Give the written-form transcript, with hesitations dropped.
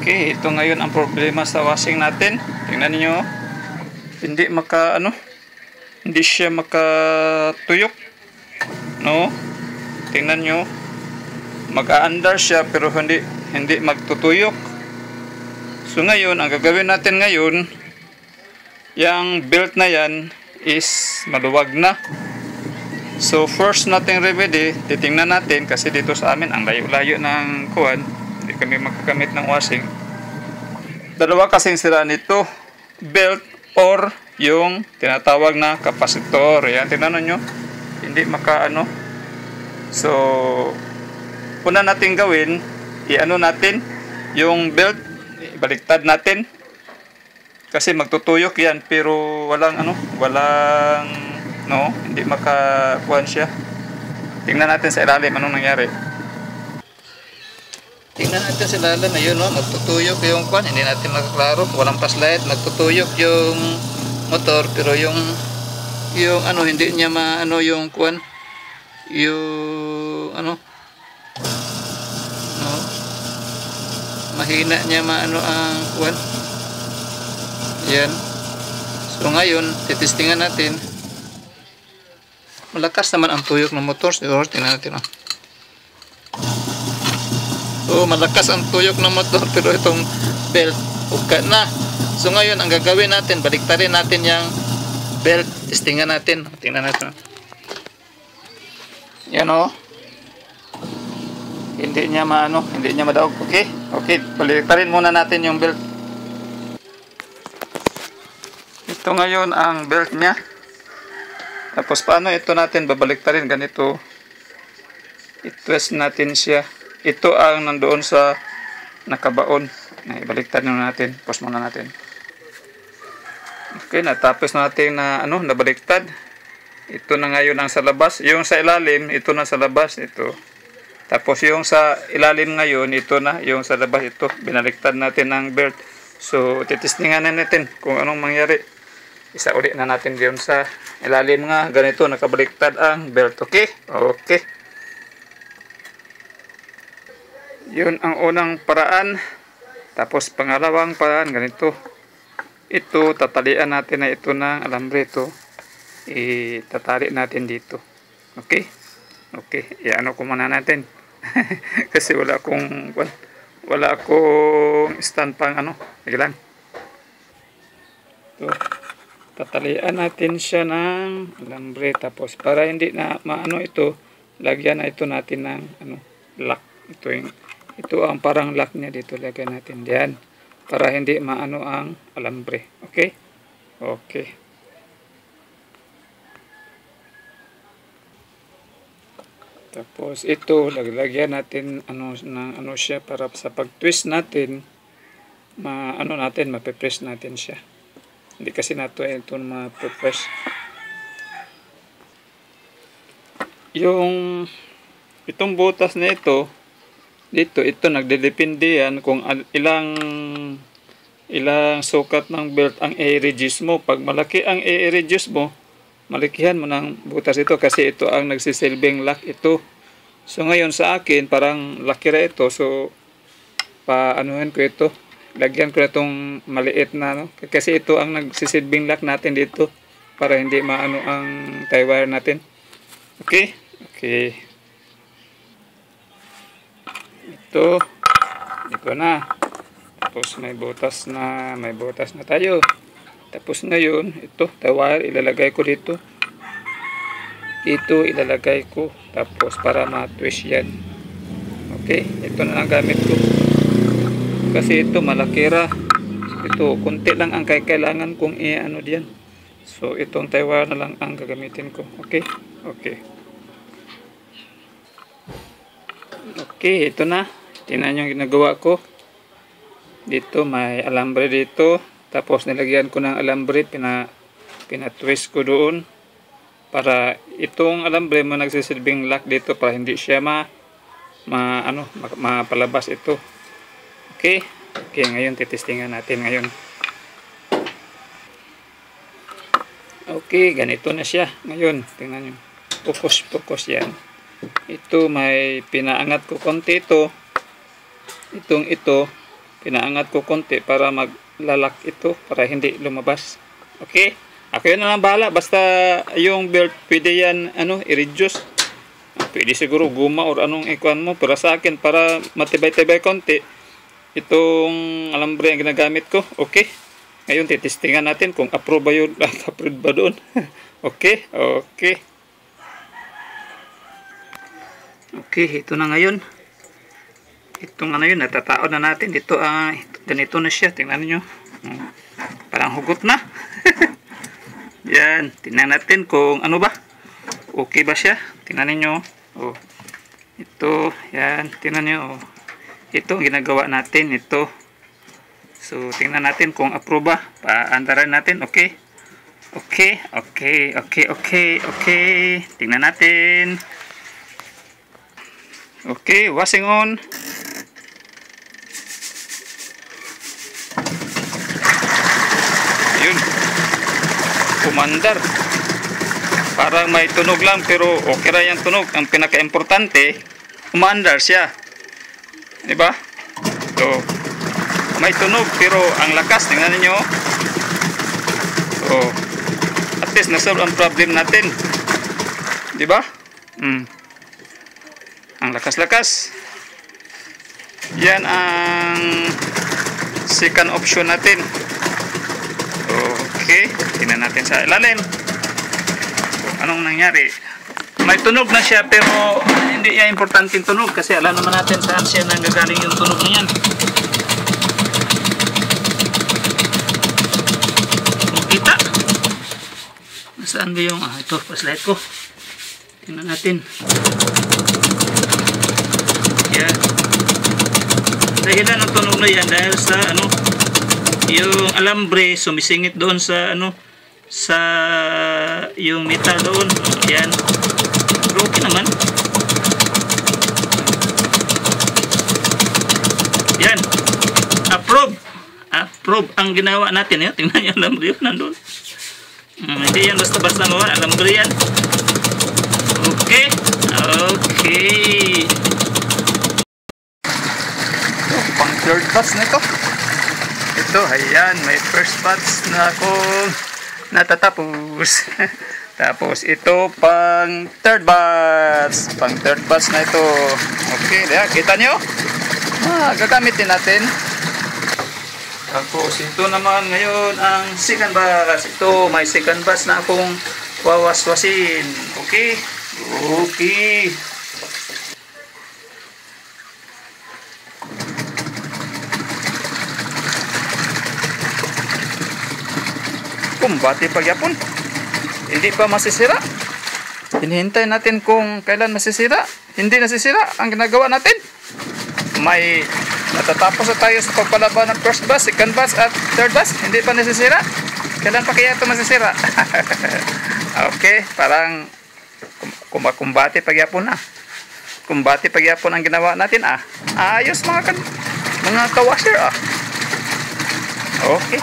Okay, ito ngayon ang problema sa washing natin. Tingnan niyo, hindi hindi siya makatuyok. No? Tingnan niyo, mag-aandar siya pero hindi magtutuyok. So ngayon, ang gagawin natin ngayon, yung belt na yan is maluwag na. So first nating remedy, titingnan natin kasi dito sa amin ang layo-layo ng kuwan, hindi kami magagamit ng washing. Dalawa kasing sira nito, belt or yung tinatawag na capacitor. Yan, tingnan nyo, hindi So una natin gawin, natin yung belt, ibaliktad natin kasi magtutuyok yan pero hindi makakuhan siya. Tingnan natin sa ilalim anong nangyari. Tingnan natin sa ilalim, ayun magtutuyok yung kuhan, hindi natin makaklaro, walang flashlight, magtutuyok yung motor pero yung hindi niya yung kuhan, mahina niya ang kuhan. Yan. So ngayon, titestingan natin. Malakas naman ang tuyok ng motor. Siguro, tingnan natin. So, malakas ang tuyok ng motor. Pero itong belt, uka na. So ngayon, ang gagawin natin, baliktarin natin yung belt. Testingan natin. Tingnan natin. Yan hindi niya madaog. Okay? Okay, baliktarin muna natin yung belt. Ito ngayon ang belt niya. Tapos paano ito natin babaliktarin? Ganito. I-twist natin siya. Ito ang nandoon sa nakabaon. Ibaliktad na natin. Pause muna natin. Okay, natapos natin na nabaliktad. Ito na ngayon ang sa labas. Yung sa ilalim, ito na sa labas. Ito. Tapos yung sa ilalim ngayon, ito na. Yung sa labas, ito. Binaliktad natin ang belt. So, titistingan na natin kung anong mangyari. Isa ulit na natin diyon sa ilalim nga. Ganito, nakabaliktad ang belt. Okay? Okay. Yun ang unang paraan. Tapos pangalawang paraan, ganito. Ito, tatalian natin na ito ng alambre ito. Itatali natin dito. Okay? Okay. Ko muna natin. Kasi wala akong stand pang Biglang. Ito. Tatalian natin siya ng alambre. Tapos para hindi na ito, lagyan na ito natin ng lock. Ito ang parang lock niya dito. Lagyan natin diyan. Para hindi ang alambre. Okay? Okay. Tapos ito, lagyan natin siya para sa pag-twist natin, mape-press natin siya. Hindi kasi ito ma-press. Itong butas na ito, ito nagdedepende yan kung ilang sukat ng belt ang i-reduce mo. Pag malaki ang i-reduce mo, malikihan mo ng butas ito kasi ito ang nagsisilbing lock ito. So ngayon sa akin, parang laki ra ito. So, paanuhin ko ito. Lagyan ko na itong maliit na kasi ito ang nagsisilbing lock natin dito para hindi ang tie wire natin. Okay? Okay. Ito na. Tapos may butas na tayo. Tapos ngayon, ito, tie wire ilalagay ko dito. Ito ilalagay ko. Tapos para ma-twist yan. Okay? Ito na ang gamit ko. Kasi ito malaki ra. Ito konti lang ang kailangan kong diyan. So itong tie wire na lang ang gagamitin ko. Okay? Okay. Okay, ito na. Tingnan yung ginagawa ko. Dito may alambre dito. Tapos nilagyan ko ng alambre, pina-twist ko doon. Para itong alambre mo nagsisilbing lock dito para hindi siya mapalabas ito. Okay? Okay, ngayon titestingan natin ngayon. Okay, ganito na siya. Ngayon, tingnan nyo. Focus yan. Ito, may pinaangat ko konti ito. Ito, pinaangat ko konti para maglalak ito para hindi lumabas. Okay? Ako yun na lang bahala. Basta yung belt, pwede yan i-reduce. Pwede siguro guma or anong ikuan mo. Pero sa akin, para matibay-tibay konti, itong alambre ang ginagamit ko. Okay? Ngayon, titestingan natin kung approve ba yun. Approve ba doon? Okay? Okay. Okay, ito na ngayon. Ito nga na yun, natataon na natin. Ito, ganito na siya. Tingnan nyo. Parang hugot na. Yan, tingnan natin kung ano ba. Okay ba siya? Tingnan nyo. Oh. Ito, yan, tingnan nyo. Oh. Ito, ginagawa natin. Ito. So, tingnan natin kung approve ba. Paandaran natin, okay? Okay, okay, okay, okay, okay. Tingnan natin. Okay, washing on. Yun. Kumandar. Parang may tunog lang pero okay ra yung tunog. Ang pinaka-importante, umandar siya. Diba? So, may tunog pero ang lakas. Tingnan niyo. So, at least nasolve ang problem natin. Diba? Ang lakas-lakas. Yan ang second option natin. Okay, tingnan natin sa ilalim kung anong nangyari. May tunog na siya pero hindi yan importanteng tunog kasi alam naman natin saan siya nanggagaling yung tunog na yan. Kita nasaan ba yung ito, flashlight ko. Tingnan natin. Yan. Dahilan ng tunog na yan dahil sa yung alambre sumisingit doon sa sa yung metal doon. Yan. Pero okay naman. Yan. Approve. Approve ang ginawa natin. Tingnan yung alambre yun nandun. Hindi yan basta-basta mo. Alambre yan. Okay. Okay. Pang third batch na ito. Ito, ayan, may first batch na akong natatapos. Tapos ito pang third batch. Pang third batch na ito. Okay, diyan, kita nyo? Gagamit din natin. Tapos ito naman ngayon ang second batch. Ito, may second batch na akong wawaswasin. Okay? Okay. Kumbati pagyapon. Hindi pa masisira. Hinihintay natin kung kailan masisira. Hindi nasisira ang ginagawa natin. May natatapos na tayo sa pagpalaban ng first batch, second batch at third batch. Hindi pa nasisira. Kailan pa kaya ito masisira? Okay, parang kumbati pagyapon na. Kumbati pagyapon ang ginawa natin Ayos mga kawasher Okay.